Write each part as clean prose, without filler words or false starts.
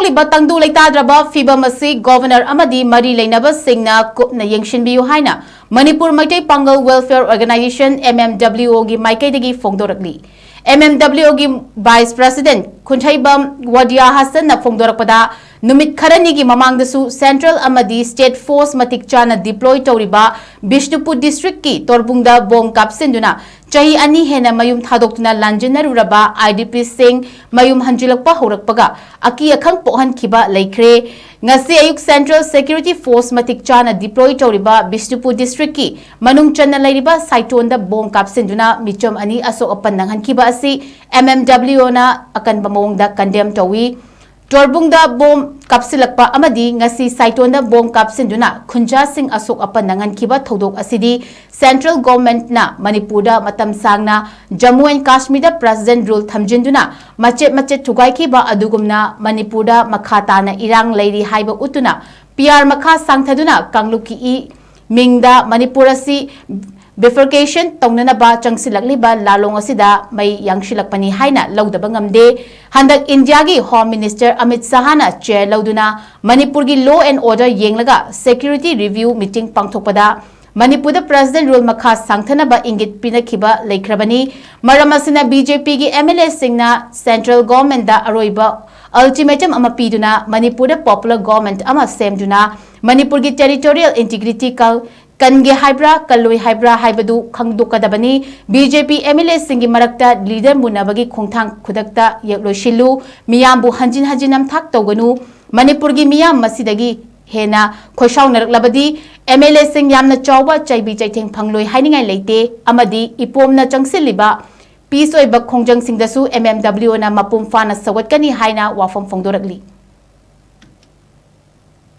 थोलिबा तंगदु लेताद्रबा फिबमसी governor अमदी मरी लेनबा सिंगना कुपना यंगशिनबियु हाइना Manipur Meitei Pongal welfare organisation MMWO गी माइकैदगी फोंदोरकली MMWO गी वाइस प्रेसिडेंट खुंथैबम वडिया हसन न फोंदोरकपदा नुमित खरनी की ममांगदसु सेंट्रल अमदी स्टेट फोर्स मतिक चाना डिप्लॉय तौरिबा बिष्णुपुर डिस्ट्रिक्ट की तोरबुंगदा बोम कापसिंदुना चाही अनि हेना मयुम थादोक्तुना लांजनरुरबा IDP Singh मयुम हंजिलकपा होरकपगा अकी अखंग पोहनखिबा लेख्रे ngasi ayuk central security force matik chana deploy tawriba Bishnupur district ki manung channa lairiba saiton da bom kapsinduna michom ani asok apan nanghankhiba asi MMWO na akan bamong da condemn tawi Torbung da bom kapsilakpa amadi ngasi saiton da bom kapsinduna khunja sing asok apan nanghankhiba thodok asidi central government na Manipur da matam sangna Jammu and Kashmir da president rule thamjinduna machet thugai khiba adugumna Manipur da makhata na irang lairi haiba utuna PR makha sangthaduna kangluki I mingda Manipur asi bifurcation tongnanaba changsilakliba lalong asida mai yangshilakpani haina laudaba ngamde handak India gi Home Minister Amit Shah na chair lauduna Manipur gi law and order yenglaga security review meeting pangthokpada Manipur da president rule makha sangthanaba ingit pinakhiba leikrabani maramasina BJP gi MLA singna central government da aroiba ultimatum ama piduna Manipur da popular government ama semduna Manipur gi territorial integrity ka Kange Hybra, Kaloi Hybra, Hybadu, Kangdukadabani, BJP MLA Singi Marakta, leader Munabagi Kongtang Kudakta, Yakloshilu, Miyambu Hanjinam Thak Toganu, Manipurgi Miyam Masidagi, Hena, Koshaw Naklabadi, MLA Sing Yamna Chawa, Chaibi Chaiting Pangloi hiding a late, Amadi, Ipomna Changsiliba, Peace Oiba Kongjang Singdasu, MMWO na Mapum Fana Sawatkani Haina, Wafam Fongdoragli.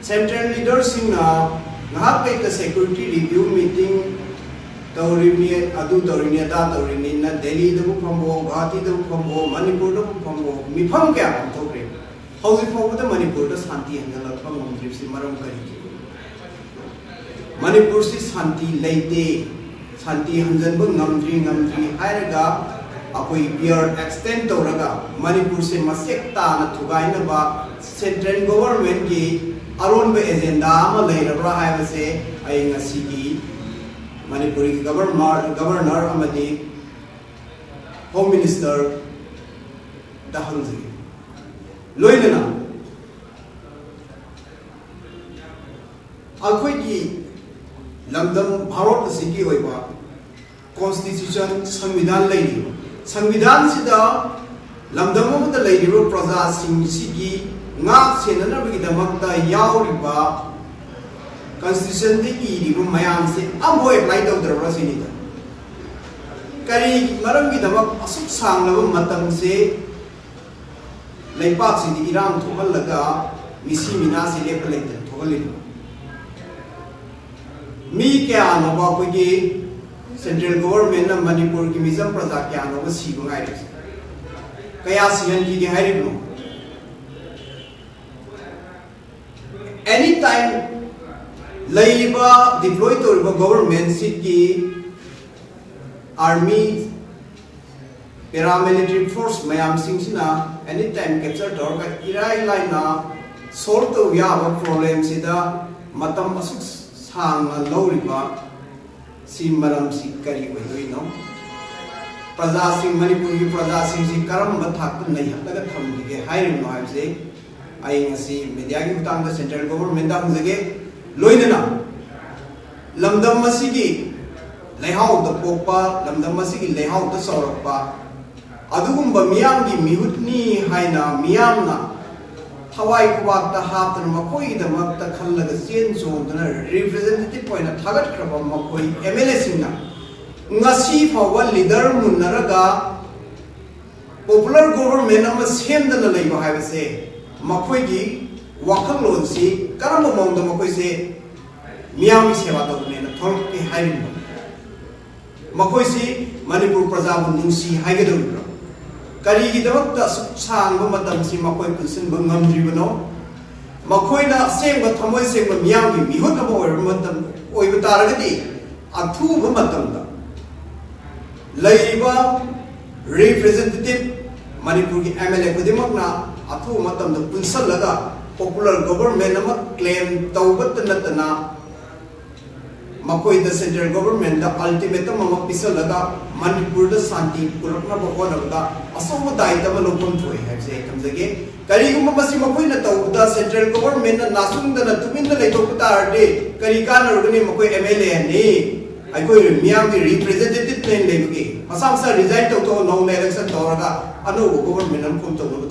Central leaders in the security review meeting Taurini, Adu Taurini, Taurini, Delhi, the Pumbo, Gati, the Pumbo, Manipur, the Pumbo, Mipam Gap, Tokre. How's it for the Manipur, the Santi and the Lapam trips in Maram Kari? Manipur is Santi, Late, Santi, Hanzanbu, Namdri, Hiraga, Apo Pier, extent Toraga, Manipur se Masekta, Tugainaba, Central Government Gate. Aron be agenda ama leirabra haibase ai ngasi gi Manipuri governor amadi home minister da hangi loinana akhoi gi lamdam bharat asigi oiba constitution संविधान sida lamdam amada leiribo praja sing sigi nga senanabagi damakta yauriba constitution di iribo mayam se ambo apply tawdra sinita kari maramgi damak asuk sanglaba matam se leipak sidi iram thohalaga misi mina se lepalaitan thohalin mi kya no ba ko gi central government na Manipur ki mizam praja kya no ba sibu ngai kaya sian ki hairibno anytime Laiba deploy to government city army paramilitary force mayam singsina anytime capture dorga irai laina solve to yaba problem sida matam asuk sang loriba simbaram sikari oino praja sing Manipur ki praja sing si karam bathak nahi halaga thamdige hairim no haise ai ngasi media gi utang da central government da hungege loinana lamdam masigi leihau da popa lamdam masigi leihau da sorokpa adugumba miyam gi mihutni haina miyamna thawai kubak da haptan makoi da makta khallaga chen zondana representative point thagat kraba makoi MLA singna ngasi fawa leader munaraga popular government ama semdana leiba haibase Makoigi Wakalon si Karamamong the Makoise Miami Sevato and Torque Hiring Makoisi Manipur Prazabun Nunsi Hagadu Kari the Sang Matam si Makoi Kunsin Bungam Tribunal Makoina same but Tomoy same with Miami Mihutamo or Matam Oibutaragati Atu Matamda Laiba representative Manipur MLA Kudimagna अथु मतम द पुनसलगा popular government अमा claim तौबत नतना मकोई द central government द अल्टीमेटम अमा पिसलगा मणिपुर द शांति पुरकना बहोनबदा असोम दायित्व लोकम थोय है कमजगे करीगुम मसी मकोई न तौबदा सेंट्रल गवर्नमेंट न नासुंग द तुमिन द लेतोपता आरदे करी कानरगनी मकोई एमएलए ने अखोई मियाम की रिप्रेजेंटेटिव ने लेबगे मसा मसा रिजाइन तो नो इलेक्शन तौरगा अनो गवर्नमेंट हम कुम तो